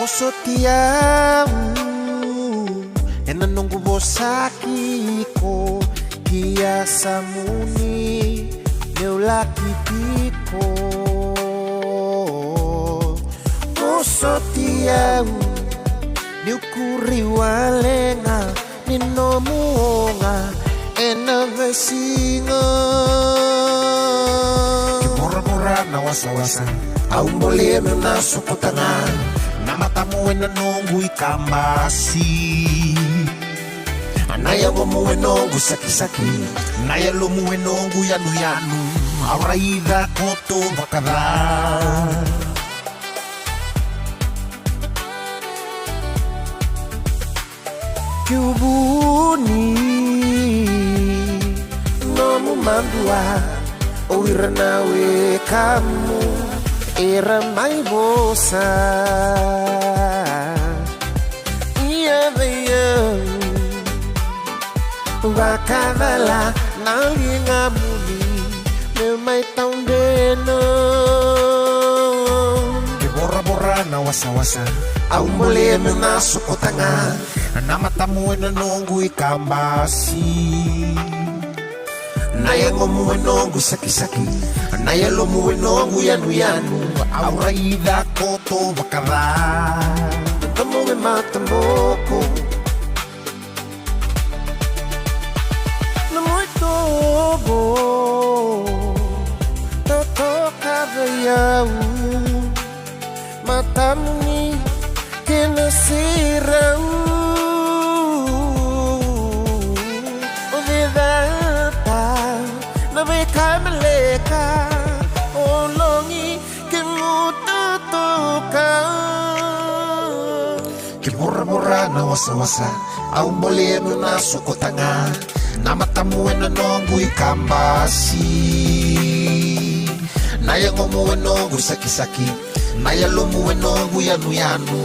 Kosotiau enanongo bosaki ko kia samuni meulaki tiko Kosotiau niukuri walenga ninomuonga enavesinga Kimora-mora na wasa-wasa Aumbole na sukutanga Na matamu na nongu ikambasi Anaya gomu nongu saki-saki Naya lomu nongu yanu-yanu Auraida koto bakada Kiubuni Nomu mandua Oira nawe kamu Era mai bosa Ia veia Vakadala Nalinga muli Meu mai taundeno Kibora-bora na wasa-wasa Aumbole na sukotanga Na matamu na nongu ikambasi Naya ngomu nongu saki-saki Naya lomu nongu yanu-yanu Auraida koto bakada Tamo me matamboko Na muito bo Toto kavayau Matamu ni kinasirau Kameleka olongi kemututuka Kimura-mura na wasa-wasa Aumbole na sukotanga Na matamu na nongu ikambasi Naya ngomu nongu saki-saki Naya lomu nongu yanu-yanu